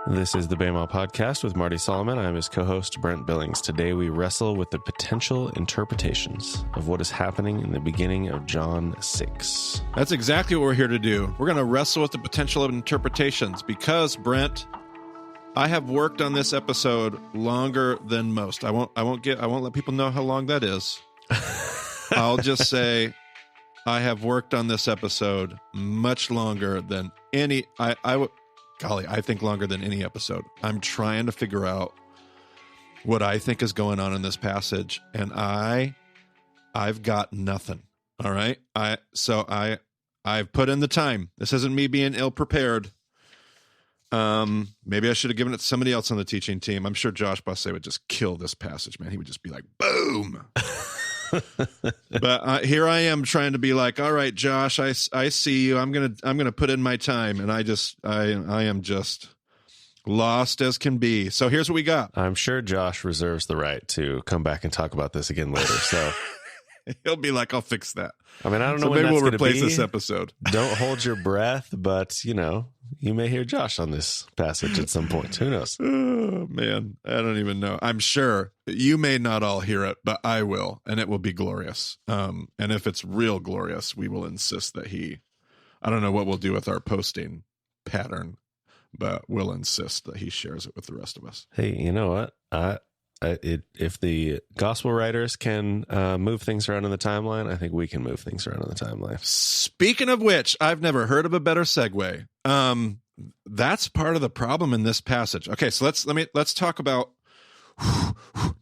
This is the Bama Podcast with Marty Solomon. I'm his co-host, Brent Billings. Today we wrestle with the potential interpretations of what is happening in the beginning of John 6. That's exactly what we're here to do. We're going to wrestle with the potential of interpretations because, Brent, I have worked on this episode longer than most. I won't let people know how long that is. I'll just say I have worked on this episode much longer than any I think longer than any episode. I'm trying to figure out what I think is going on in this passage, and I've got nothing. All right. I've put in the time. This isn't me being ill prepared. Maybe I should have given it to somebody else on the teaching team. I'm sure Josh Bosse would just kill this passage, man. He would just be like, boom. But here I am trying to be like, all right, Josh, I see you. I'm gonna put in my time, and I am just lost as can be. So here's what we got. I'm sure Josh reserves the right to come back and talk about this again later. So he'll be like, I'll fix that. I mean, I don't know. So when maybe that's we'll replace be. this episode. Don't hold your breath, but you may hear Josh on this passage at some point. Who knows? Oh, man, I don't even know. I'm sure you may not all hear it, but I will, and it will be glorious. And if it's real glorious, we will insist that I don't know what we'll do with our posting pattern, but we'll insist that he shares it with the rest of us. Hey, you know what? If the gospel writers can move things around in the timeline, I think we can move things around in the timeline. Speaking of which, I've never heard of a better segue. That's part of the problem in this passage. Okay, so let's talk about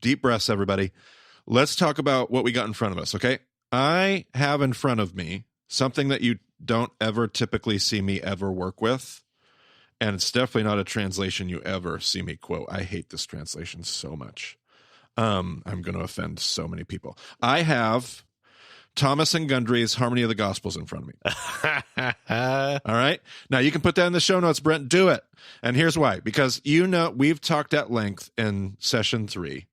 deep breaths, everybody. Let's talk about what we got in front of us. Okay, I have in front of me something that you don't ever typically see me ever work with. And it's definitely not a translation you ever see me quote. I hate this translation so much. I'm going to offend so many people. I have Thomas and Gundry's Harmony of the Gospels in front of me. All right. Now you can put that in the show notes, Brent. Do it. And here's why. Because we've talked at length in session 3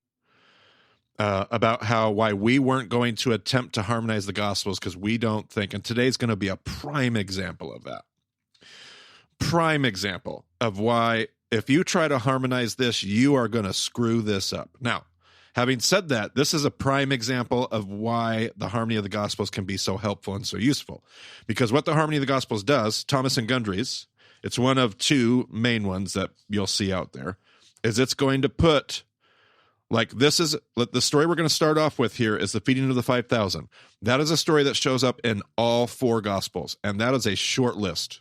about why we weren't going to attempt to harmonize the Gospels because we don't think, and today's going to be a prime example of that. Prime example of why if you try to harmonize this, you are going to screw this up. Now, having said that, this is a prime example of why the Harmony of the Gospels can be so helpful and so useful. Because what the Harmony of the Gospels does, Thomas and Gundry's, it's one of 2 main ones that you'll see out there, is it's going to put, like this is, the story we're going to start off with here is the feeding of the 5,000. That is a story that shows up in all 4 Gospels, and that is a short list.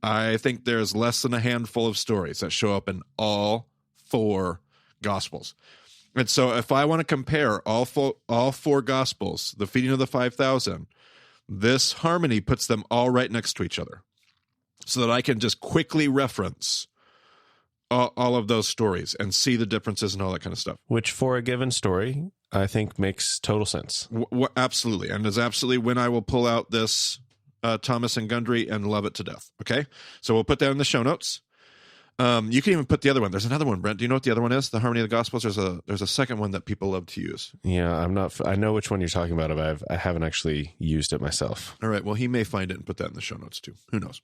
I think there's less than a handful of stories that show up in all 4 Gospels. And so if I want to compare all four Gospels, the feeding of the 5,000, this harmony puts them all right next to each other so that I can just quickly reference all of those stories and see the differences and all that kind of stuff. Which for a given story, I think makes total sense. Absolutely. And is absolutely when I will pull out this Thomas and Gundry and love it to death. Okay, so we'll put that in the show notes. You can even put the other one. There's another one, Brent. Do you know what the other one is? The Harmony of the Gospels. There's a second one that people love to use. Yeah, I know which one you're talking about, but I haven't actually used it myself. All right. Well, he may find it and put that in the show notes too. Who knows?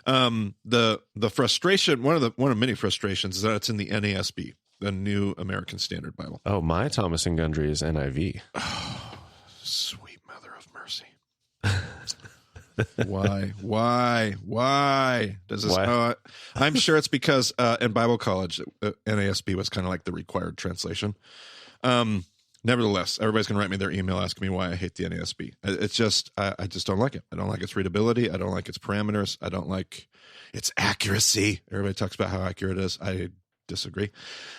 The frustration, one of many frustrations, is that it's in the NASB, the New American Standard Bible. Oh, my Thomas and Gundry is NIV. Oh, sweet mother of mercy. Why does this? Why? I'm sure it's because in Bible college, NASB was kind of like the required translation. Nevertheless, everybody's going to write me their email asking me why I hate the NASB. It's just, I just don't like it. I don't like its readability. I don't like its parameters. I don't like its accuracy. Everybody talks about how accurate it is. I disagree.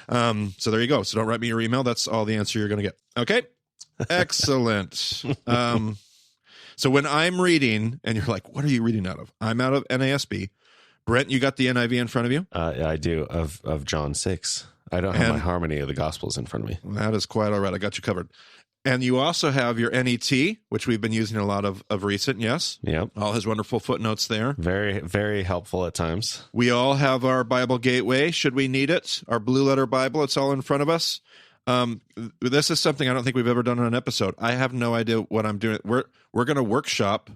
So there you go. So don't write me your email. That's all the answer you're going to get. Okay. Excellent. So when I'm reading, and you're like, what are you reading out of? I'm out of NASB. Brent, you got the NIV in front of you? I do, of John 6. I don't have my Harmony of the Gospels in front of me. That is quite all right. I got you covered. And you also have your NET, which we've been using a lot of recent, yes? Yep. All his wonderful footnotes there. Very, very helpful at times. We all have our Bible Gateway, should we need it. Our Blue Letter Bible, it's all in front of us. This is something I don't think we've ever done on an episode. I have no idea what I'm doing. We're going to workshop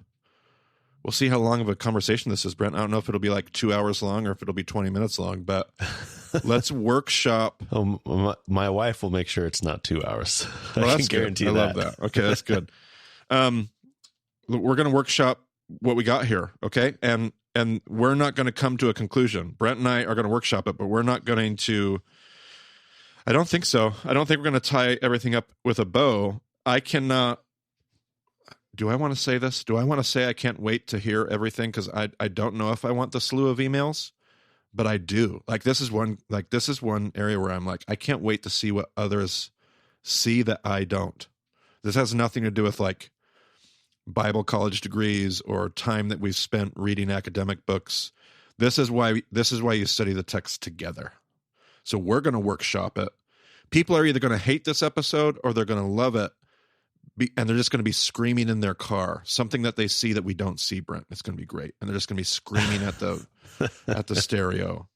we'll see how long of a conversation this is, Brent. I don't know if it'll be like 2 hours long or if it'll be 20 minutes long, but let's workshop. My wife will make sure it's not 2 hours. Well, I can guarantee I love that. Okay, that's good. We're going to workshop what we got here, okay? And we're not going to come to a conclusion. Brent and I are going to workshop it, but we're not going to. I don't think so. I don't think we're going to tie everything up with a bow. I cannot. Do I want to say this? Do I want to say I can't wait to hear everything? Because I don't know if I want the slew of emails, but I do. This is one area where I'm like, I can't wait to see what others see that I don't. This has nothing to do with like Bible college degrees or time that we've spent reading academic books. This is why you study the text together. So we're going to workshop it. People are either going to hate this episode or they're going to love it. And they're just going to be screaming in their car, something that they see that we don't see, Brent. It's going to be great. And they're just going to be screaming at the stereo.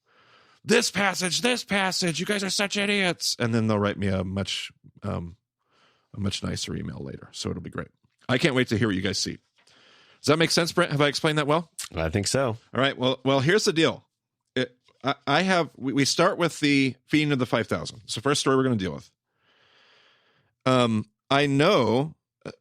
This passage, you guys are such idiots. And then they'll write me a much nicer email later. So it'll be great. I can't wait to hear what you guys see. Does that make sense, Brent? Have I explained that well? I think so. All right. Well, here's the deal. We start with the feeding of the 5,000. It's the first story we're going to deal with. I know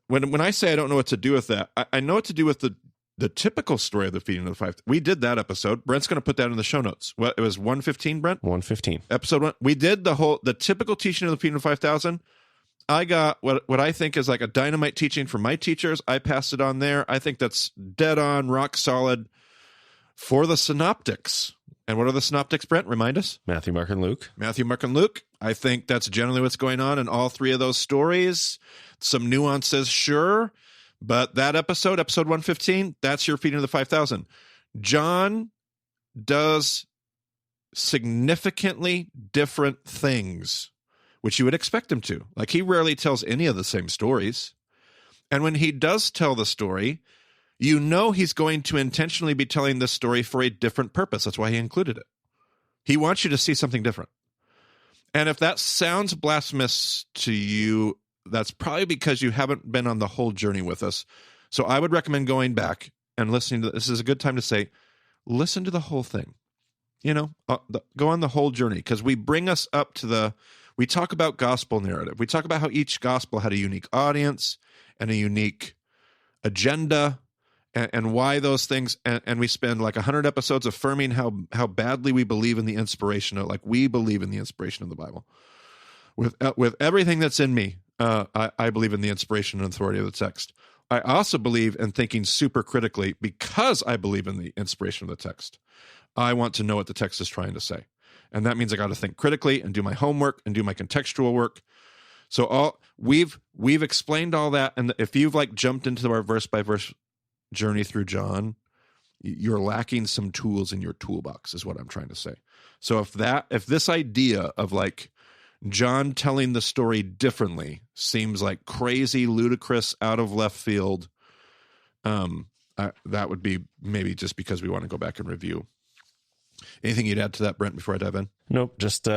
when I say I don't know what to do with that, I know what to do with the typical story of the feeding of the 5,000. We did that episode. Brent's going to put that in the show notes. What, it was 115, Brent? 115. Episode 1. We did the typical teaching of the feeding of the 5,000. I got what I think is like a dynamite teaching from my teachers. I passed it on there. I think that's dead on, rock solid for the synoptics. And what are the synoptics, Brent? Remind us. Matthew, Mark, and Luke. Matthew, Mark, and Luke. I think that's generally what's going on in all three of those stories. Some nuances, sure. But that episode 115, that's your feeding of the 5,000. John does significantly different things, which you would expect him to. Like, he rarely tells any of the same stories. And when he does tell the story, you know he's going to intentionally be telling this story for a different purpose. That's why he included it. He wants you to see something different. And if that sounds blasphemous to you, that's probably because you haven't been on the whole journey with us. So I would recommend going back and listening to this. Is a good time to say, listen to the whole thing. Go on the whole journey, because we bring us up to we talk about gospel narrative. We talk about how each gospel had a unique audience and a unique agenda, and why those things, and we spend like 100 episodes affirming how badly we believe in the inspiration of, like, we believe in the inspiration of the Bible. With everything that's in me, I believe in the inspiration and authority of the text. I also believe in thinking super critically because I believe in the inspiration of the text. I want to know what the text is trying to say. And that means I got to think critically and do my homework and do my contextual work. So we've explained all that. And if you've like jumped into our verse by verse journey through John, you're lacking some tools in your toolbox, is what I'm trying to say. So if this idea of like John telling the story differently seems like crazy, ludicrous, out of left field, that would be maybe just because we want to go back and review. Anything you'd add to that, Brent, before I dive in? Nope. Just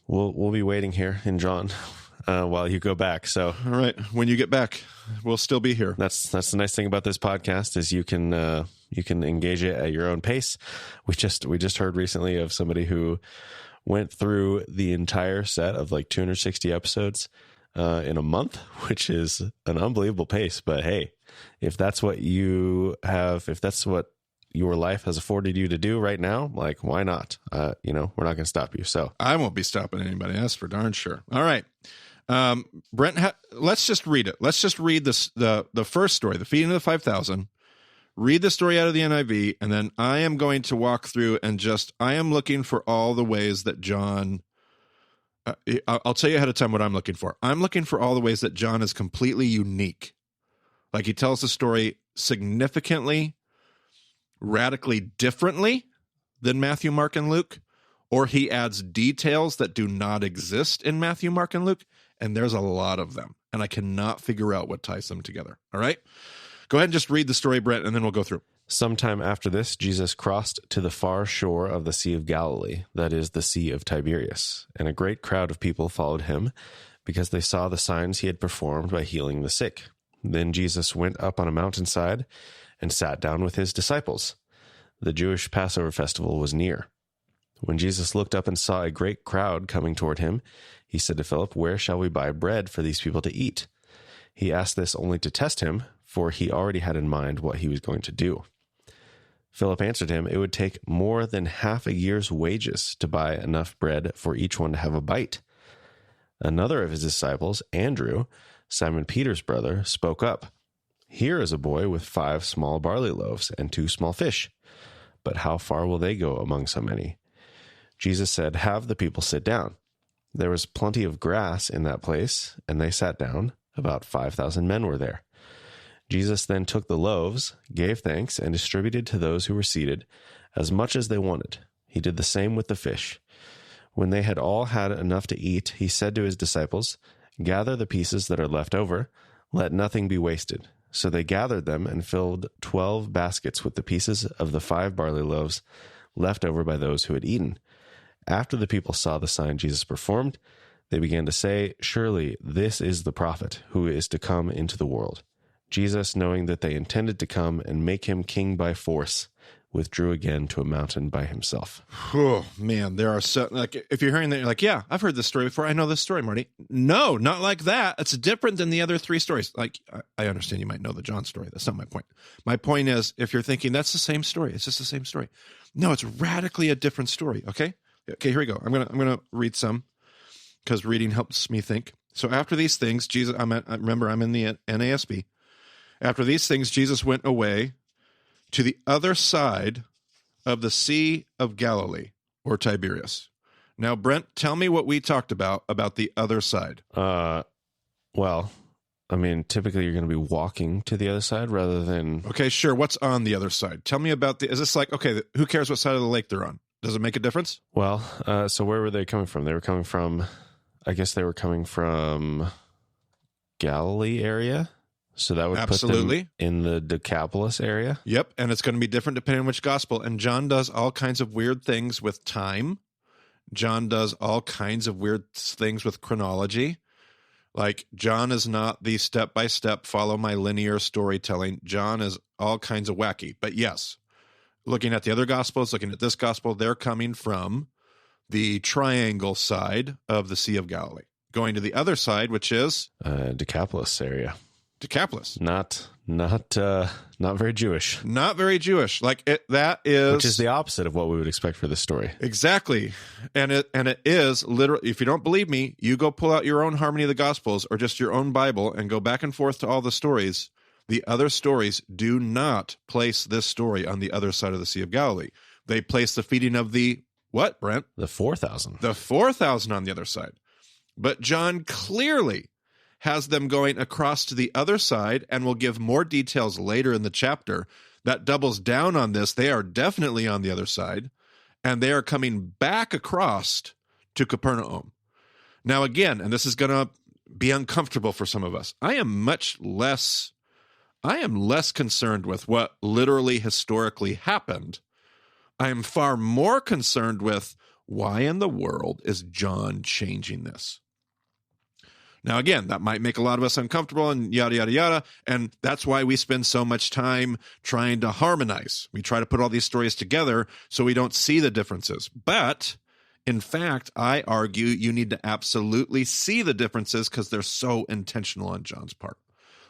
we'll be waiting here in John while you go back. So all right, when you get back, we'll still be here. That's the nice thing about this podcast is you can engage it at your own pace. We just heard recently of somebody who went through the entire set of like 260 episodes in a month, which is an unbelievable pace. But hey, if that's what you have, if that's what your life has afforded you to do right now, like, why not? We're not going to stop you. So I won't be stopping anybody. That's for darn sure. All right. Brent, let's just read it. Let's just read this, the first story, the feeding of the 5,000. Read the story out of the NIV, and then I am going to walk through and I am looking for all the ways that John, I'll tell you ahead of time what I'm looking for. I'm looking for all the ways that John is completely unique. Like, he tells the story significantly, radically differently than Matthew, Mark, and Luke, or he adds details that do not exist in Matthew, Mark, and Luke, and there's a lot of them, and I cannot figure out what ties them together. All right? Go ahead and just read the story, Brent, and then we'll go through. Sometime after this, Jesus crossed to the far shore of the Sea of Galilee, that is, the Sea of Tiberias, and a great crowd of people followed him, because they saw the signs he had performed by healing the sick. Then Jesus went up on a mountainside, and sat down with his disciples. The Jewish Passover festival was near. When Jesus looked up and saw a great crowd coming toward him, he said to Philip, "Where shall we buy bread for these people to eat?" He asked this only to test him, for he already had in mind what he was going to do. Philip answered him, "It would take more than half a year's wages to buy enough bread for each one to have a bite." Another of his disciples, Andrew, Simon Peter's brother, spoke up. "Here is a boy with 5 small barley loaves and 2 small fish. But how far will they go among so many?" Jesus said, "Have the people sit down." There was plenty of grass in that place, and they sat down. About 5,000 men were there. Jesus then took the loaves, gave thanks, and distributed to those who were seated as much as they wanted. He did the same with the fish. When they had all had enough to eat, he said to his disciples, "Gather the pieces that are left over. Let nothing be wasted." So they gathered them and filled 12 baskets with the pieces of the 5 barley loaves left over by those who had eaten. After the people saw the sign Jesus performed, they began to say, "Surely this is the prophet who is to come into the world." Jesus, knowing that they intended to come and make him king by force, withdrew again to a mountain by himself. Oh, man, there are so, like, if you're hearing that, you're like, yeah, I've heard this story before. I know this story, Marty. No, not like that. It's different than the other 3 stories. Like, I understand you might know the John story. That's not my point. My point is, if you're thinking that's the same story, it's just the same story. No, it's radically a different story. Okay, here we go. I'm gonna read some because reading helps me think. So after these things, Jesus, I'm in the NASB. After these things, Jesus went away to the other side of the Sea of Galilee, or Tiberias. Now, Brent, tell me what we talked about the other side. Well, I mean, typically you're going to be walking to the other side rather than... Okay, sure. What's on the other side? Tell me about is this like, okay, who cares what side of the lake they're on? Does it make a difference? Well, so where were they coming from? They were coming from, I guess they were coming from Galilee area. So that would put them in the Decapolis area? Yep, and it's going to be different depending on which gospel. And John does all kinds of weird things with time. John does all kinds of weird things with chronology. Like, John is not the step-by-step, follow my linear storytelling. John is all kinds of wacky. But yes, looking at the other gospels, looking at this gospel, they're coming from the triangle side of the Sea of Galilee. Going to the other side, which is... Decapolis area. Decapolis. Not very Jewish. Not very Jewish. Like that is, which is the opposite of what we would expect for this story. Exactly. And it is literally, if you don't believe me, you go pull out your own Harmony of the Gospels or just your own Bible and go back and forth to all the stories. The other stories do not place this story on the other side of the Sea of Galilee. They place the feeding of the what, Brent? The 4,000. The 4,000 on the other side. But John clearly has them going across to the other side, and will give more details later in the chapter that doubles down on this. They are definitely on the other side, and they are coming back across to Capernaum. Now, again, and this is going to be uncomfortable for some of us, I am less concerned with what literally historically happened. I am far more concerned with why in the world is John changing this? Now, again, that might make a lot of us uncomfortable and yada, yada, yada. And that's why we spend so much time trying to harmonize. We try to put all these stories together so we don't see the differences. But in fact, I argue you need to absolutely see the differences because they're so intentional on John's part.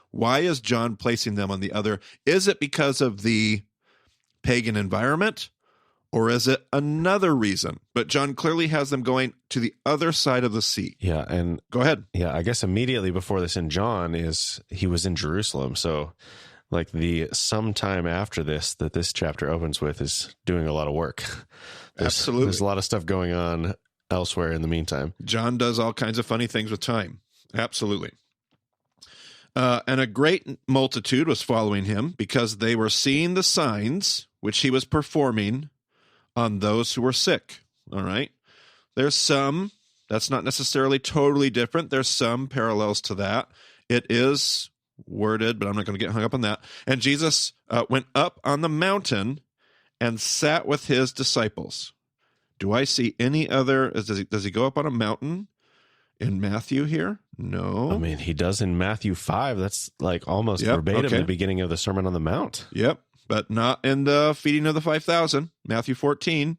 Why is John placing them on the other? Is it because of the pagan environment? Or is it another reason? But John clearly has them going to the other side of the sea. Yeah, and go ahead. Yeah, I guess immediately before this in John is he was in Jerusalem. So like the sometime after this that this chapter opens with is doing a lot of work. Absolutely. There's a lot of stuff going on elsewhere in the meantime. John does all kinds of funny things with time. Absolutely. And a great multitude was following him because they were seeing the signs which he was performing on those who were sick. All right. There's some, that's not necessarily totally different. There's some parallels to that. It is worded, but I'm not going to get hung up on that. And Jesus went up on the mountain and sat with his disciples. Do I see any other, does he go up on a mountain in Matthew here? No. I mean, he does in Matthew 5. That's like almost verbatim the beginning of the Sermon on the Mount. Yep, but not in the feeding of the 5,000, Matthew 14.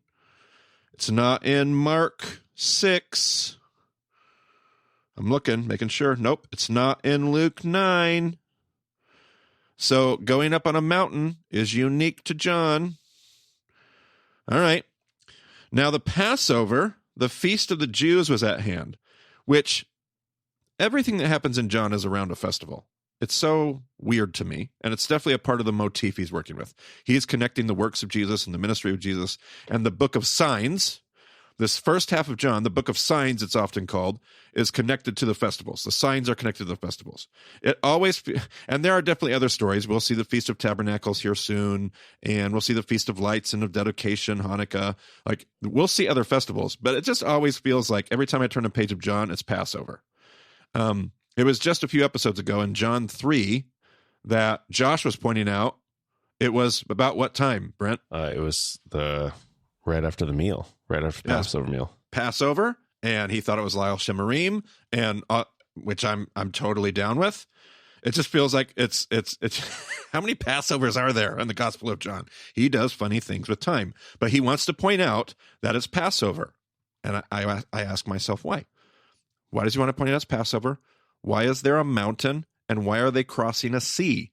It's not in Mark 6. I'm looking, making sure. Nope, it's not in Luke 9. So going up on a mountain is unique to John. All right. Now the Passover, the feast of the Jews, was at hand, which everything that happens in John is around a festival. It's so weird to me, and it's definitely a part of the motif he's working with. He's connecting the works of Jesus and the ministry of Jesus and the book of signs. This first half of John, the book of signs, it's often called, is connected to the festivals. The signs are connected to the festivals. It always, and there are definitely other stories. We'll see the Feast of Tabernacles here soon, and we'll see the Feast of Lights and of Dedication, Hanukkah. Like, we'll see other festivals, but it just always feels like every time I turn a page of John, it's Passover. It was just a few episodes ago in John 3 that Josh was pointing out. It was about what time, Brent? It was right after the meal, right after the Passover meal. Passover, and he thought it was Lyle Shemarim, and which I'm totally down with. It just feels like it's how many Passovers are there in the Gospel of John? He does funny things with time, but he wants to point out that it's Passover, and I ask myself why. Why does he want to point out it's Passover? Why is there a mountain, and why are they crossing a sea?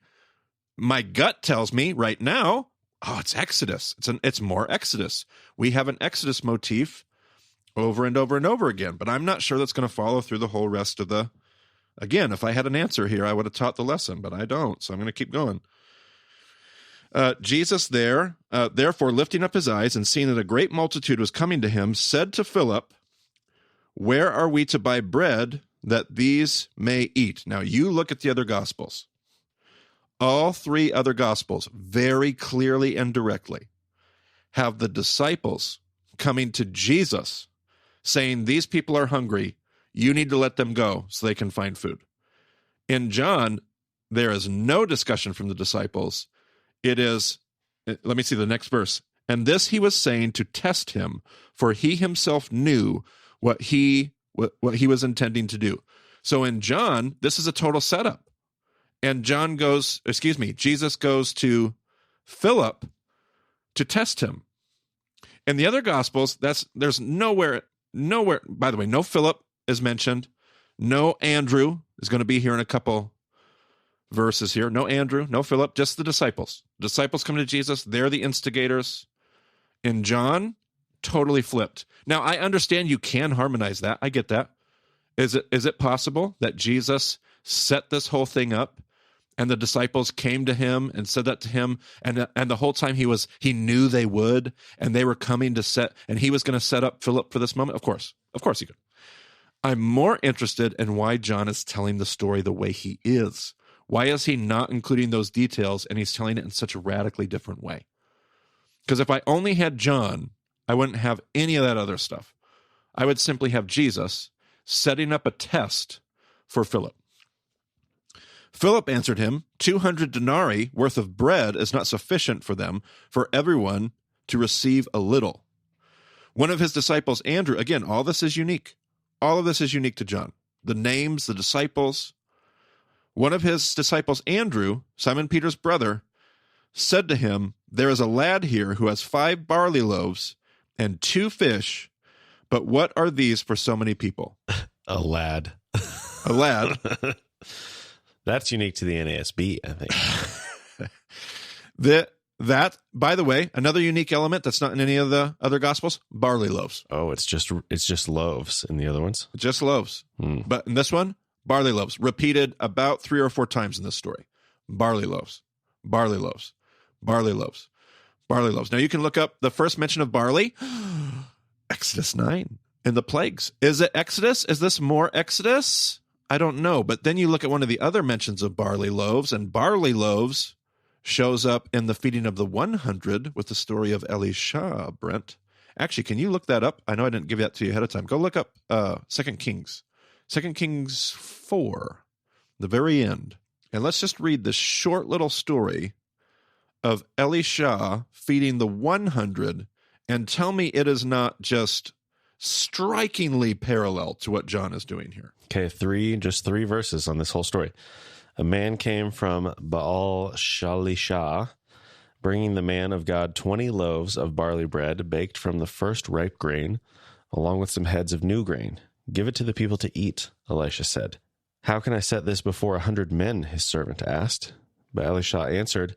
My gut tells me right now, it's Exodus. It's more Exodus. We have an Exodus motif over and over and over again, but I'm not sure that's going to follow through the whole rest of the. Again, if I had an answer here, I would have taught the lesson, but I don't, so I'm going to keep going. Jesus therefore lifting up his eyes and seeing that a great multitude was coming to him, said to Philip, "Where are we to buy bread that these may eat?" Now you look at the other Gospels. All three other Gospels very clearly and directly have the disciples coming to Jesus saying, these people are hungry. You need to let them go so they can find food. In John, there is no discussion from the disciples. It is, let me see the next verse. And this he was saying to test him, for he himself knew what he was intending to do. So in John, this is a total setup. And Jesus goes to Philip to test him. In the other Gospels, there's nowhere, by the way, no Philip is mentioned. No Andrew is going to be here in a couple verses here. No Andrew, no Philip, just the disciples. Disciples come to Jesus. They're the instigators. In John, totally flipped. Now, I understand you can harmonize that. I get that. Is it possible that Jesus set this whole thing up and the disciples came to him and said that to him, and the whole time he knew they would, and they were coming to and he was going to set up Philip for this moment? Of course he could. I'm more interested in why John is telling the story the way he is. Why is he not including those details, and he's telling it in such a radically different way? Because if I only had John, I wouldn't have any of that other stuff. I would simply have Jesus setting up a test for Philip. Philip answered him, 200 denarii worth of bread is not sufficient for them, for everyone to receive a little. One of his disciples, Andrew, again, all this is unique. All of this is unique to John. The names, the disciples. One of his disciples, Andrew, Simon Peter's brother, said to him, there is a lad here who has 5 barley loaves and 2 fish, but what are these for so many people? A lad. A lad. That's unique to the NASB, I think. That, by the way, another unique element that's not in any of the other Gospels, barley loaves. Oh, it's just loaves in the other ones? Just loaves. But in this one, barley loaves, repeated about 3 or 4 times in this story. Barley loaves, barley loaves, barley loaves, barley loaves. Now you can look up the first mention of barley, Exodus 9, in the plagues. Is it Exodus? Is this more Exodus? I don't know. But then you look at one of the other mentions of barley loaves, and barley loaves shows up in the feeding of the 100 with the story of Elisha, Brent. Actually, can you look that up? I know I didn't give that to you ahead of time. Go look up 2 Kings. 2 Kings 4, the very end. And let's just read this short little story of Elisha feeding the 100, and tell me it is not just strikingly parallel to what John is doing here. Okay, just three verses on this whole story. A man came from Baal Shalisha, bringing the man of God 20 loaves of barley bread baked from the first ripe grain, along with some heads of new grain. Give it to the people to eat, Elisha said. How can I set this before 100 men? His servant asked. But Elisha answered,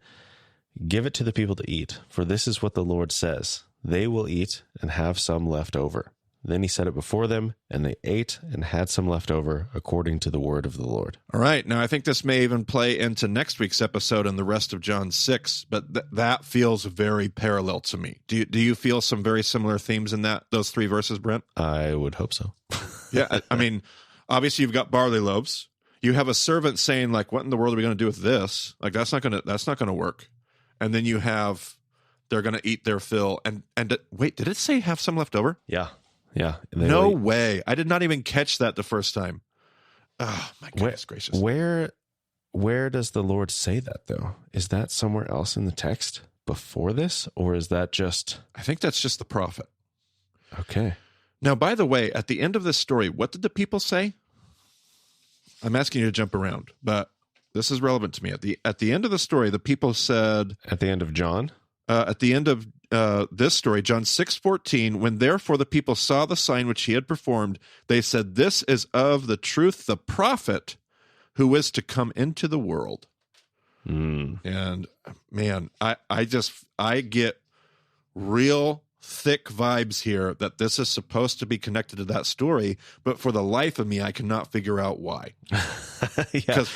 Give it to the people to eat, for this is what the Lord says. They will eat and have some left over. Then he set it before them, and they ate and had some left over, according to the word of the Lord. All right. Now, I think this may even play into next week's episode and the rest of John 6, but that feels very parallel to me. Do you feel some very similar themes in those three verses, Brent? I would hope so. Yeah. I mean, obviously, you've got barley loaves. You have a servant saying, like, what in the world are we going to do with this? Like, that's not going to work. And then you have, they're going to eat their fill. And wait, did it say have some left over? Yeah. No way. I did not even catch that the first time. Oh, my goodness gracious. Where does the Lord say that, though? Is that somewhere else in the text before this? Or is that just... I think that's just the prophet. Okay. Now, by the way, at the end of this story, what did the people say? I'm asking you to jump around, but this is relevant to me. At the end of the story, the people said... At the end of John? At the end of this story, John 6:14, when therefore the people saw the sign which he had performed, they said, This is of the truth the prophet who is to come into the world. And man, I get real thick vibes here that this is supposed to be connected to that story, but for the life of me, I cannot figure out why. Because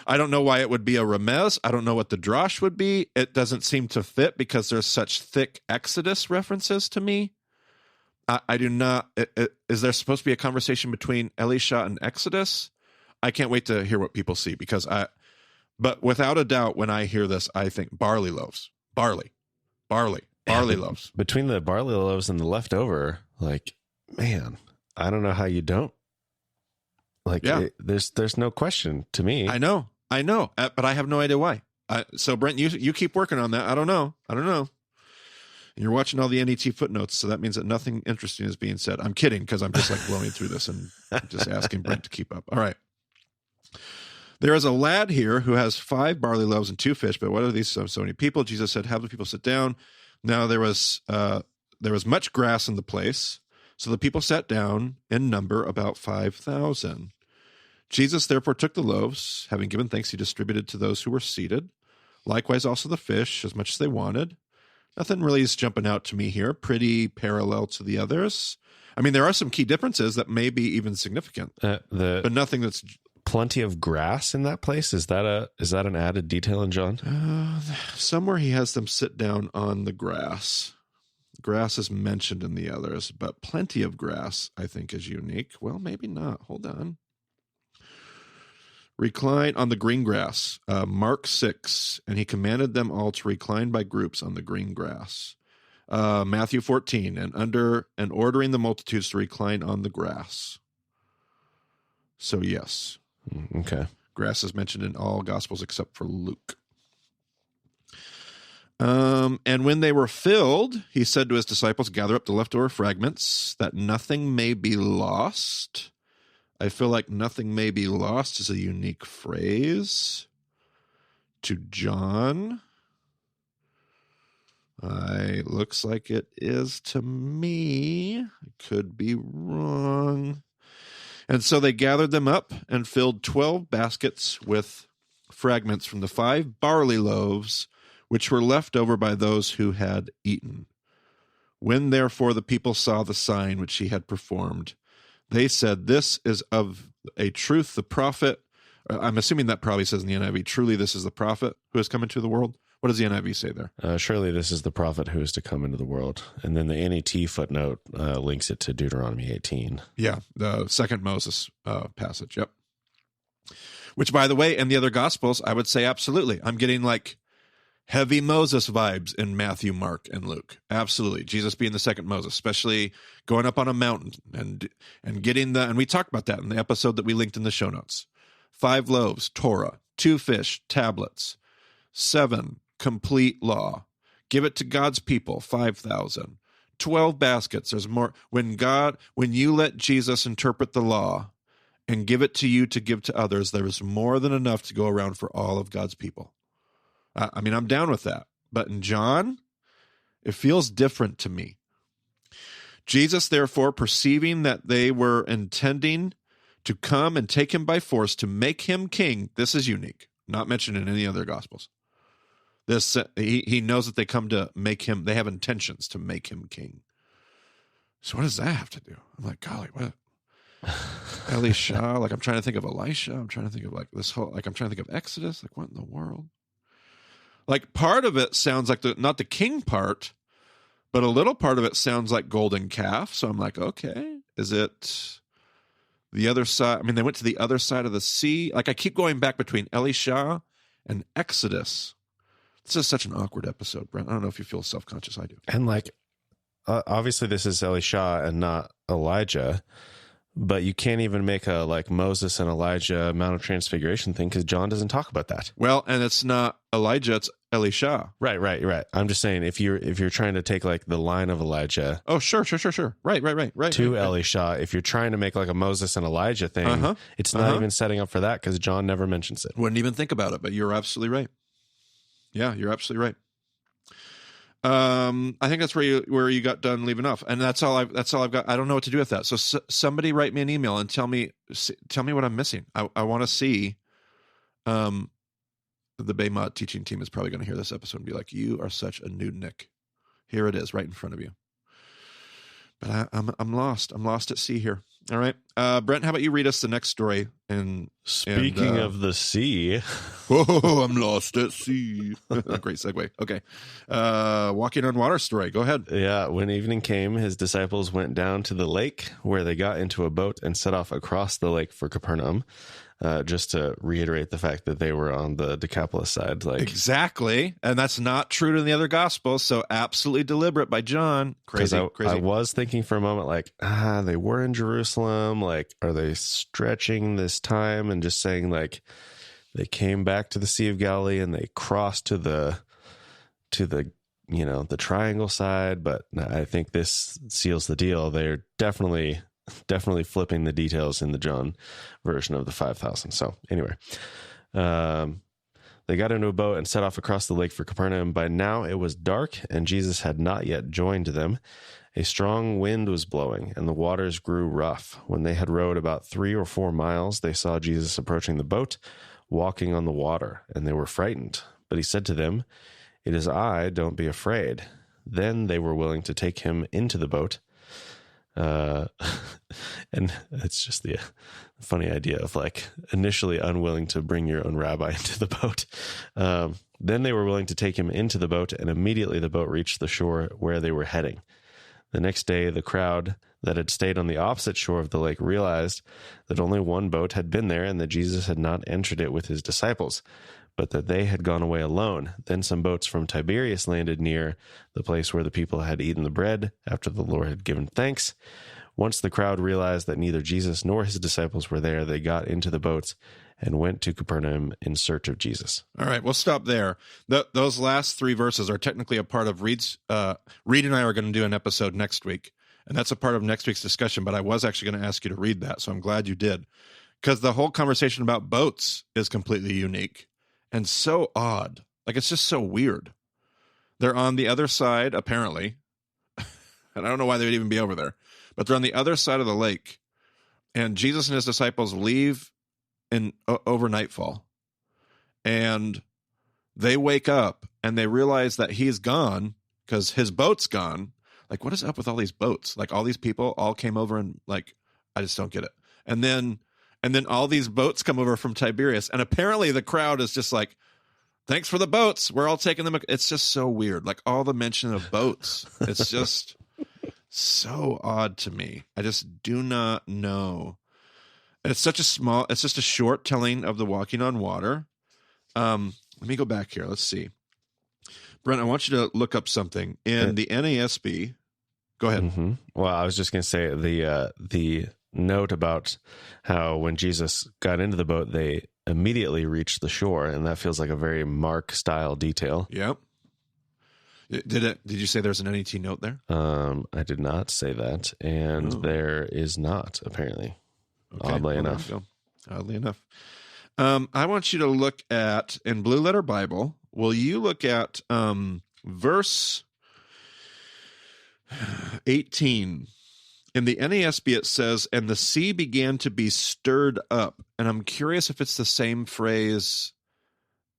I don't know why it would be a remez. I don't know what the drosh would be. It doesn't seem to fit because there's such thick Exodus references to me. I do not. Is there supposed to be a conversation between Elisha and Exodus? I can't wait to hear what people see but without a doubt, when I hear this, I think barley loaves, barley loaves. Between the barley loaves and the leftover, like, man, I don't know how you don't. Like, yeah. There's no question to me. I know, but I have no idea why. So Brent, you keep working on that. I don't know. And you're watching all the NET footnotes, so that means that nothing interesting is being said. I'm kidding, because I'm just like blowing through this and just asking Brent to keep up. All right. There is a lad here who has 5 barley loaves and 2 fish, but what are these so many people? Jesus said, have the people sit down. Now there was much grass in the place, so the people sat down in number about 5,000. Jesus therefore took the loaves, having given thanks, he distributed to those who were seated. Likewise also the fish, as much as they wanted. Nothing really is jumping out to me here. Pretty parallel to the others. I mean, there are some key differences that may be even significant, but nothing that's... Plenty of grass in that place. Is that an added detail in John? Somewhere he has them sit down on the grass. Grass is mentioned in the others, but plenty of grass, I think, is unique. Well, maybe not. Hold on. Recline on the green grass. Mark 6, and he commanded them all to recline by groups on the green grass. Matthew 14, and ordering the multitudes to recline on the grass. So yes. Okay. Grass is mentioned in all Gospels except for Luke. And when they were filled, he said to his disciples, gather up the leftover fragments, that nothing may be lost. I feel like nothing may be lost is a unique phrase to John. Looks like it is to me. I could be wrong. And so they gathered them up and filled 12 baskets with fragments from the 5 barley loaves, which were left over by those who had eaten. When therefore the people saw the sign which he had performed, they said, This is of a truth the prophet. I'm assuming that probably says in the NIV, truly this is the prophet who has come into the world. What does the NIV say there? Surely this is the prophet who is to come into the world. And then the NET footnote links it to Deuteronomy 18. Yeah, the second Moses passage, yep. Which, by the way, in the other Gospels, I would say absolutely. I'm getting like heavy Moses vibes in Matthew, Mark, and Luke. Absolutely. Jesus being the second Moses, especially going up on a mountain and getting and we talked about that in the episode that we linked in the show notes. 5 loaves, Torah, 2 fish, tablets, 7, complete law. Give it to God's people, 5,000. 12 baskets. There's more. When you let Jesus interpret the law and give it to you to give to others, there is more than enough to go around for all of God's people. I mean, I'm down with that. But in John, it feels different to me. Jesus, therefore, perceiving that they were intending to come and take him by force to make him king. This is unique, not mentioned in any other Gospels. This he knows that they come to make him. They have intentions to make him king. So what does that have to do? I'm like, golly, what? Elisha, like I'm trying to think of Elisha. I'm trying to think of like this whole, like I'm trying to think of Exodus. Like what in the world? Like part of it sounds like not the king part, but a little part of it sounds like golden calf. So I'm like, okay, is it the other side? I mean, they went to the other side of the sea. Like I keep going back between Elisha and Exodus. This is such an awkward episode, Brent. I don't know if you feel self-conscious. I do. And like, obviously this is Elisha and not Elijah, but you can't even make a like Moses and Elijah Mount of Transfiguration thing because John doesn't talk about that. Well, and it's not Elijah, it's Elisha. Right. I'm just saying if you're trying to take like the line of Elijah. Oh, sure. Right. To Elisha, if you're trying to make like a Moses and Elijah thing, it's not even setting up for that because John never mentions it. Wouldn't even think about it, but you're absolutely right. Yeah, you're absolutely right. I think that's where you got done leaving off, and that's all I've got. I don't know what to do with that. So somebody write me an email and tell me what I'm missing. I want to see. The Baymont teaching team is probably going to hear this episode and be like, "You are such a nudnik." Here it is, right in front of you. But I'm lost. I'm lost at sea here. All right, Brent, how about you read us the next story? Speaking of the sea, oh, I'm lost at sea. Great segue. Okay, walking on water story. Go ahead. Yeah, when evening came, his disciples went down to the lake, where they got into a boat and set off across the lake for Capernaum. Just to reiterate the fact that they were on the Decapolis side. Like exactly. And that's not true to the other gospels. So absolutely deliberate by John. Crazy. I was thinking for a moment, like, they were in Jerusalem. Like, are they stretching this time and just saying like they came back to the Sea of Galilee and they crossed to the the triangle side? But I think this seals the deal. They're definitely flipping the details in the John version of the 5,000. So anyway, they got into a boat and set off across the lake for Capernaum. By now it was dark and Jesus had not yet joined them. A strong wind was blowing and the waters grew rough. When they had rowed about 3 or 4 miles, they saw Jesus approaching the boat, walking on the water, and they were frightened. But he said to them, "It is I, don't be afraid." Then they were willing to take him into the boat. And it's just the funny idea of like initially unwilling to bring your own rabbi into the boat. Then they were willing to take him into the boat, and immediately the boat reached the shore where they were heading. The next day, the crowd that had stayed on the opposite shore of the lake realized that only one boat had been there and that Jesus had not entered it with his disciples, but that they had gone away alone. Then some boats from Tiberias landed near the place where the people had eaten the bread after the Lord had given thanks. Once the crowd realized that neither Jesus nor his disciples were there, they got into the boats and went to Capernaum in search of Jesus. All right, we'll stop there. Those last 3 verses are technically a part of Reed and I are going to do an episode next week, and that's a part of next week's discussion, but I was actually going to ask you to read that, so I'm glad you did, because the whole conversation about boats is completely unique. And so odd. Like, it's just so weird. They're on the other side, apparently. And I don't know why they would even be over there. But they're on the other side of the lake. And Jesus and his disciples leave over nightfall. And they wake up and they realize that he's gone because his boat's gone. Like, what is up with all these boats? Like, all these people all came over and, like, I just don't get it. And then all these boats come over from Tiberias. And apparently the crowd is just like, thanks for the boats. We're all taking them. It's just so weird. Like all the mention of boats. It's just so odd to me. I just do not know. And it's just a short telling of the walking on water. Let me go back here. Let's see. Brent, I want you to look up something in the NASB. Go ahead. Mm-hmm. Well, I was just going to say the note about how when Jesus got into the boat, they immediately reached the shore, and that feels like a very Mark style detail. Yep. Did you say there's an NET note there? I did not say that, and there is not, apparently. Okay, oddly enough. Oddly enough. I want you to look at, in Blue Letter Bible, will you look at verse 18? In the NASB it says, and the sea began to be stirred up. And I'm curious if it's the same phrase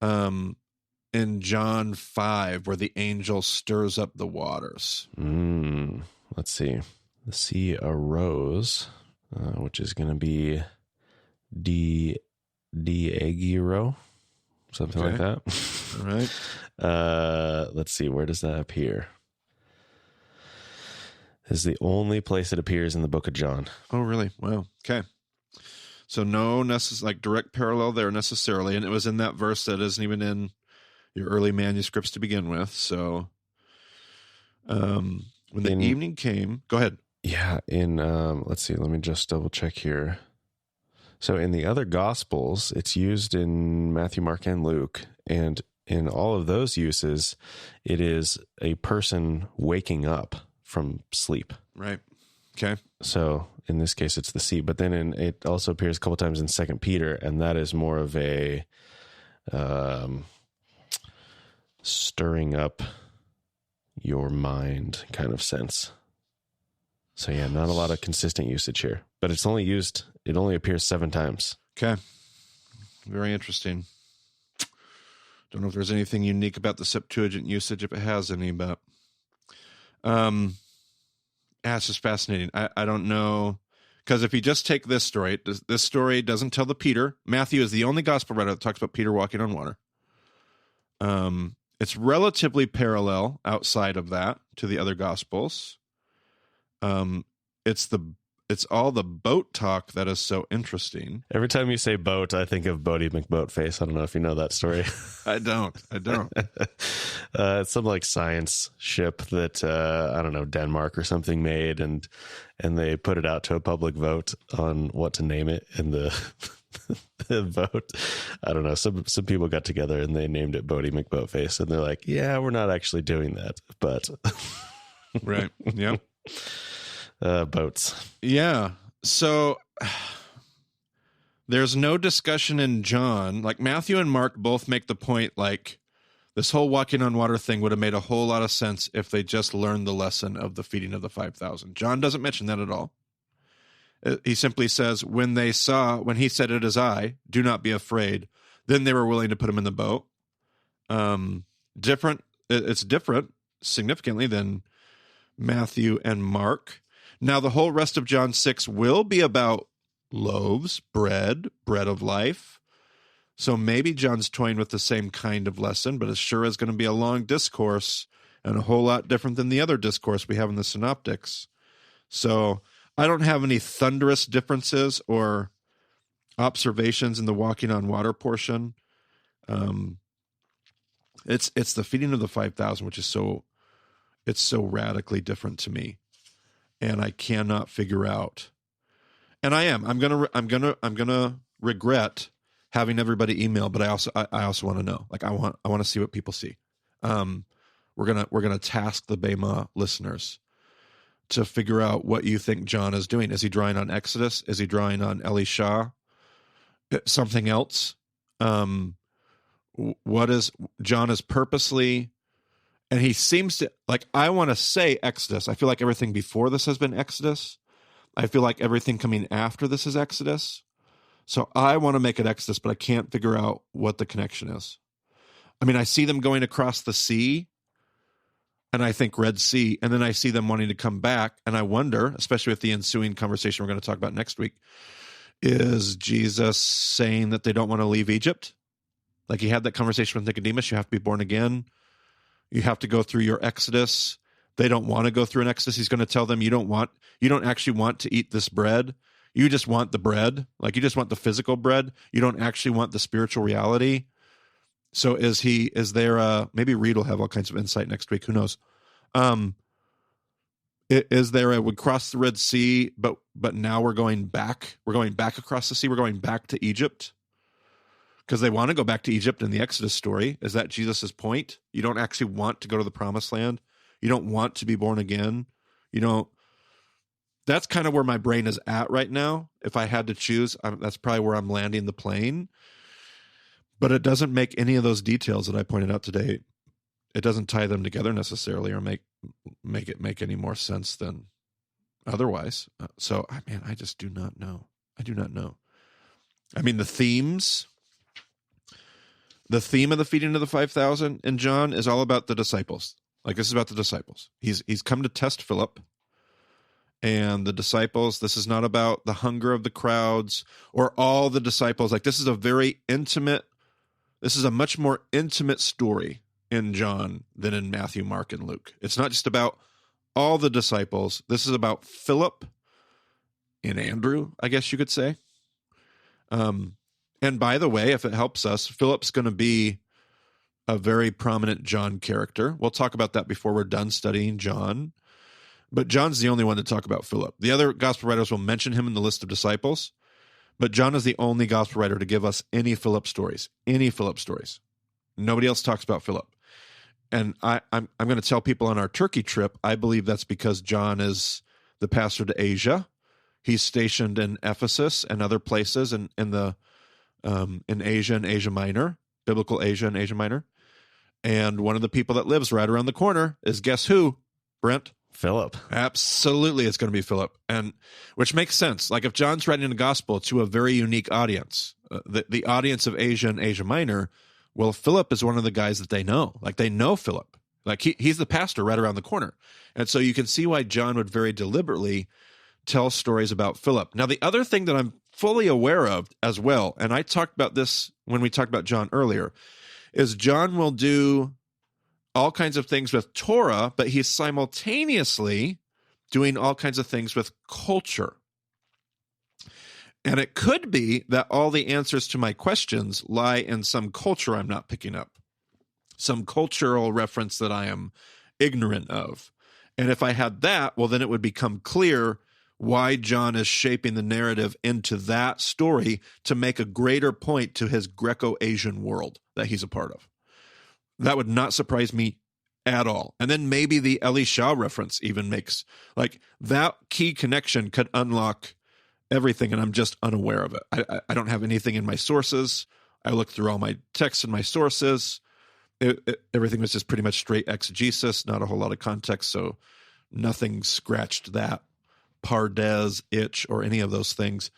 in John 5 where the angel stirs up the waters. Let's see. The sea arose, which is going to be Diagiro, something like that. All right. Let's see. Where does that appear? This is the only place it appears in the book of John. Oh, really? Wow. Okay. So no direct parallel there necessarily. And it was in that verse that isn't even in your early manuscripts to begin with. So when the evening came, go ahead. Yeah. Let's see. Let me just double check here. So in the other Gospels, it's used in Matthew, Mark, and Luke. And in all of those uses, it is a person waking up from sleep. Right. Okay. So in this case, it's the sea. But then it also appears a couple times in 2 Peter, and that is more of a stirring up your mind kind of sense. So yeah, not a lot of consistent usage here. But it only appears 7 times. Okay. Very interesting. Don't know if there's anything unique about the Septuagint usage, if it has any, but it's just fascinating. I don't know, because if you just take this story doesn't tell the Peter. Matthew is the only gospel writer that talks about Peter walking on water. It's relatively parallel outside of that to the other gospels. It's all the boat talk that is so interesting. Every time you say boat, I think of Bodie McBoatface. I don't know if you know that story. I don't. It's some like science ship that, I don't know, Denmark or something made, and they put it out to a public vote on what to name it. And the vote, I don't know, some people got together and they named it Bodie McBoatface. And they're like, yeah, we're not actually doing that, but. Right. Yep. Boats. Yeah. So there's no discussion in John. Like Matthew and Mark both make the point, like this whole walking on water thing would have made a whole lot of sense if they just learned the lesson of the feeding of the 5,000. John doesn't mention that at all. He simply says, when he said, it is I, do not be afraid, then they were willing to put him in the boat. It's different significantly than Matthew and Mark. Now, the whole rest of John 6 will be about loaves, bread of life. So maybe John's toying with the same kind of lesson, but it sure is going to be a long discourse and a whole lot different than the other discourse we have in the Synoptics. So I don't have any thunderous differences or observations in the walking on water portion. It's the feeding of the 5,000, which is it's so radically different to me. And I cannot figure out. And I'm gonna regret having everybody email, but I also want to know. Like I want to see what people see. We're gonna task the Bema listeners to figure out what you think John is doing. Is he drawing on Exodus? Is he drawing on Elisha? Something else? What is John is purposely? And he seems to, like, I want to say Exodus. I feel like everything before this has been Exodus. I feel like everything coming after this is Exodus. So I want to make it Exodus, but I can't figure out what the connection is. I mean, I see them going across the sea, and I think Red Sea, and then I see them wanting to come back, and I wonder, especially with the ensuing conversation we're going to talk about next week, is Jesus saying that they don't want to leave Egypt? Like he had that conversation with Nicodemus, you have to be born again. You have to go through your Exodus. They don't want to go through an Exodus. He's going to tell them you don't actually want to eat this bread. You just want the bread. Like you just want the physical bread. You don't actually want the spiritual reality. So is there maybe Reed will have all kinds of insight next week. Who knows? Is there would cross the Red Sea, but now we're going back. We're going back across the sea. We're going back to Egypt. because they want to go back to Egypt in the Exodus story. Is that Jesus's point? You don't actually want to go to the promised land. You don't want to be born again. You don't. That's kind of where my brain is at right now. If I had to choose, that's probably where I'm landing the plane. But it doesn't make any of those details that I pointed out today. It doesn't tie them together necessarily or make it make any more sense than otherwise. So, I just do not know. I do not know. I mean, the theme of the feeding of the 5,000 in John is all about the disciples. Like, this is about the disciples. He's come to test Philip and the disciples. This is not about the hunger of the crowds or all the disciples. Like, this is a much more intimate story in John than in Matthew, Mark, and Luke. It's not just about all the disciples. This is about Philip and Andrew, I guess you could say. And by the way, if it helps us, Philip's going to be a very prominent John character. We'll talk about that before we're done studying John. But John's the only one to talk about Philip. The other gospel writers will mention him in the list of disciples, but John is the only gospel writer to give us any Philip stories. Nobody else talks about Philip. And I'm going to tell people on our Turkey trip, I believe that's because John is the pastor to Asia. He's stationed in Ephesus and other places in Asia and Asia Minor, biblical Asia and Asia Minor. And one of the people that lives right around the corner is, guess who, Brent? Philip. Absolutely, it's going to be Philip, and which makes sense. Like, if John's writing the gospel to a very unique audience, the audience of Asia and Asia Minor, well, Philip is one of the guys that they know. Like, they know Philip. Like, he's the pastor right around the corner. And so you can see why John would very deliberately tell stories about Philip. Now, the other thing that I'm fully aware of as well, and I talked about this when we talked about John earlier, is John will do all kinds of things with Torah, but he's simultaneously doing all kinds of things with culture. And it could be that all the answers to my questions lie in some culture I'm not picking up, some cultural reference that I am ignorant of. And if I had that, well, then it would become clear why John is shaping the narrative into that story to make a greater point to his Greco-Asian world that he's a part of. That would not surprise me at all. And then maybe the Eli Shaw reference even makes, like, that key connection could unlock everything, and I'm just unaware of it. I don't have anything in my sources. I looked through all my texts and my sources. Everything was just pretty much straight exegesis, not a whole lot of context, so nothing scratched that Pardes itch or any of those things.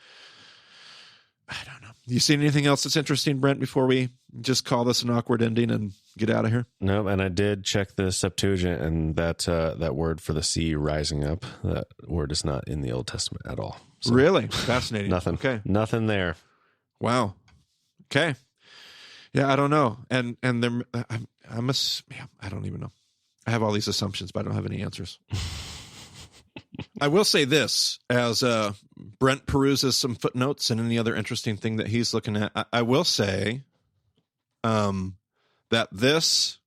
I don't know. You seen anything else that's interesting, Brent, before we just call this an awkward ending and get out of here? No, and I did check the Septuagint, and that word for the sea rising up, that word is not in the Old Testament at all. So, really? Fascinating. Nothing. Okay. Nothing there. Wow. Okay. Yeah, I don't know. And there, I don't even know. I have all these assumptions, but I don't have any answers. I will say this, as Brent peruses some footnotes and any other interesting thing that he's looking at, I will say that this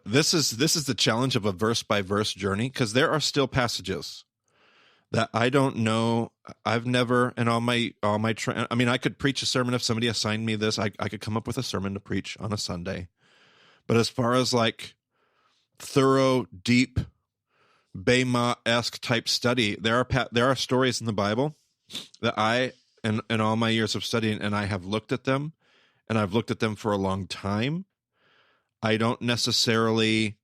is the challenge of a verse-by-verse journey, because there are still passages that I don't know. I've never, in all my I mean, I could preach a sermon if somebody assigned me this. I could come up with a sermon to preach on a Sunday. But as far as like thorough, deep, Bema-esque type study, there are stories in the Bible that I, in all my years of studying, and I have looked at them, and I've looked at them for a long time. I don't necessarily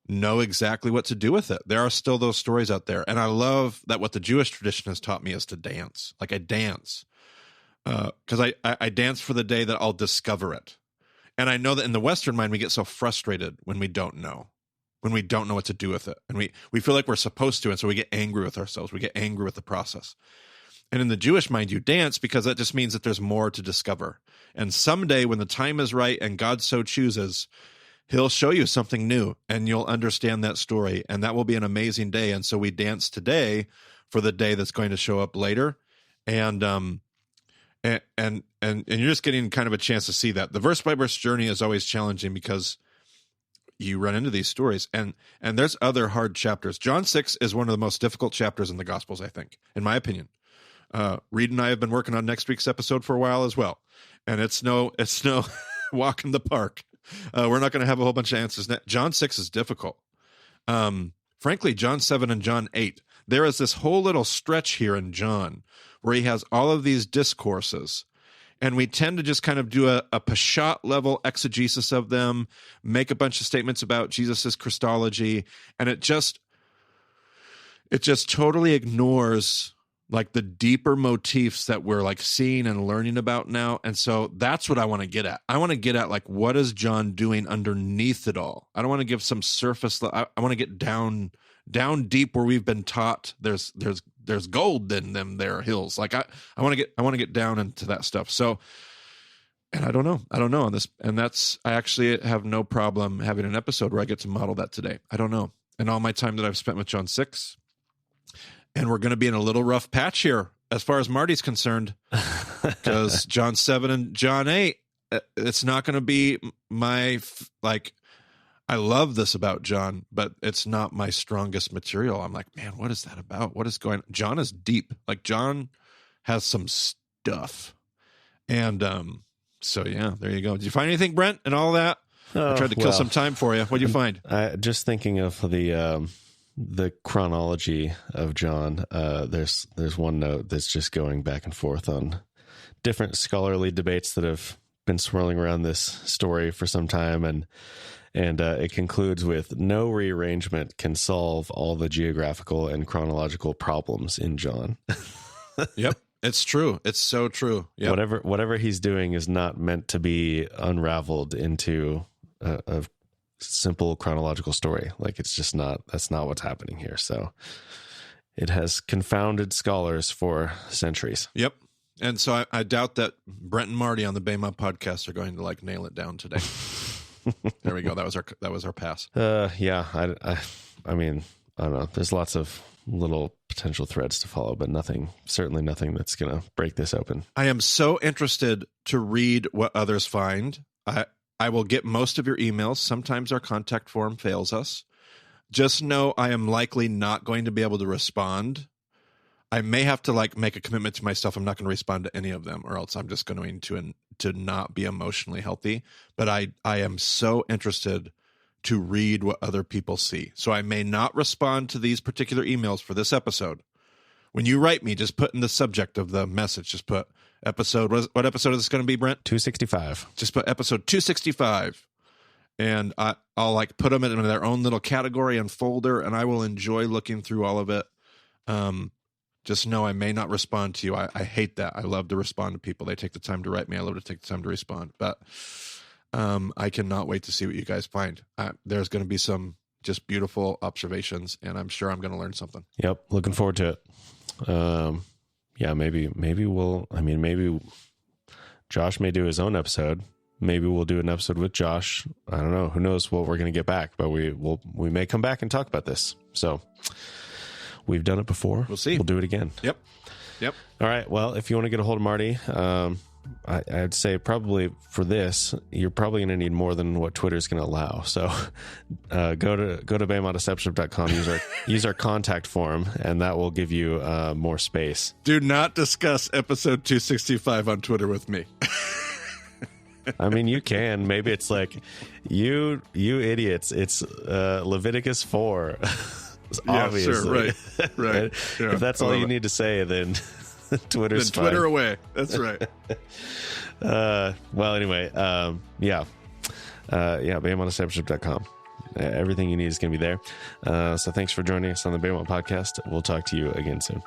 know exactly what to do with it. There are still those stories out there. And I love that what the Jewish tradition has taught me is to dance. Like, I dance because I dance for the day that I'll discover it. And I know that in the Western mind, we get so frustrated when we don't know what to do with it. And we feel like we're supposed to. And so we get angry with ourselves. We get angry with the process. And in the Jewish mind, you dance because that just means that there's more to discover. And someday when the time is right and God so chooses, he'll show you something new and you'll understand that story. And that will be an amazing day. And so we dance today for the day that's going to show up later. And you're just getting kind of a chance to see that. The verse by verse journey is always challenging because you run into these stories, and there's other hard chapters. John 6 is one of the most difficult chapters in the Gospels, I think, in my opinion. Reed and I have been working on next week's episode for a while as well. and it's no walk in the park. We're not going to have a whole bunch of answers. John 6 is difficult. Frankly, John 7 and John 8, there is this whole little stretch here in John where he has all of these discourses, and we tend to just kind of do a Peshat level exegesis of them, make a bunch of statements about Jesus's Christology, and it just totally ignores like the deeper motifs that we're like seeing and learning about now. And so that's what I want to get at. I want to get at like, what is John doing underneath it all? I don't want to give some surface. I want to get down deep where we've been taught there's gold in them there hills. Like I want to get down into that stuff. So, and I don't know on this. And I actually have no problem having an episode where I get to model that today. I don't know. And all my time that I've spent with John 6, and we're going to be in a little rough patch here as far as Marty's concerned, because John 7 and John 8, it's not going to be my, like, I love this about John, but it's not my strongest material. I'm like, man, what is that about? What is going on? John is deep. Like, John has some stuff. And so, yeah, there you go. Did you find anything, Brent, and all that? I tried to kill some time for you. What did you find? Just thinking of the chronology of John, there's one note that's just going back and forth on different scholarly debates that have been swirling around this story for some time, and it concludes with, no rearrangement can solve all the geographical and chronological problems in John. Yep, it's true. It's so true. Yep. Whatever he's doing is not meant to be unraveled into a simple chronological story. Like, it's just not, that's not what's happening here. So it has confounded scholars for centuries. Yep. And so I doubt that Brent and Marty on the Bayma podcast are going to like nail it down today. There we go. That was our pass. Yeah. I mean, I don't know. There's lots of little potential threads to follow, but certainly nothing that's going to break this open. I am so interested to read what others find. I will get most of your emails. Sometimes our contact form fails us. Just know I am likely not going to be able to respond. I may have to like make a commitment to myself. I'm not going to respond to any of them, or else I'm just going to not be emotionally healthy. But I am so interested to read what other people see. So I may not respond to these particular emails for this episode. When you write me, just put in the subject of the message, just put episode. What episode is this going to be, Brent? 265. Just put episode 265. And I'll like put them in their own little category and folder, and I will enjoy looking through all of it. Just know I may not respond to you. I hate that. I love to respond to people. They take the time to write me. I love to take the time to respond. But I cannot wait to see what you guys find. There's going to be some just beautiful observations, and I'm sure I'm going to learn something. Yep. Looking forward to it. Yeah, maybe Josh may do his own episode. Maybe we'll do an episode with Josh. I don't know. Who knows what we're going to get back, but we may come back and talk about this. So we've done it before. We'll see. We'll do it again. Yep. All right. Well, if you want to get a hold of Marty, I'd say probably for this, you're probably going to need more than what Twitter's going to allow. So go to BaymontDeception.com, use our contact form, and that will give you more space. Do not discuss episode 265 on Twitter with me. I mean, you can. Maybe it's like, you idiots, it's Leviticus 4. Obviously. Sure, right. Yeah, if that's all you need to say, then Twitter's fine. Twitter away. That's right. Well, anyway, BaymontDeception.com. Everything you need is going to be there. So thanks for joining us on the Baymont podcast. We'll talk to you again soon.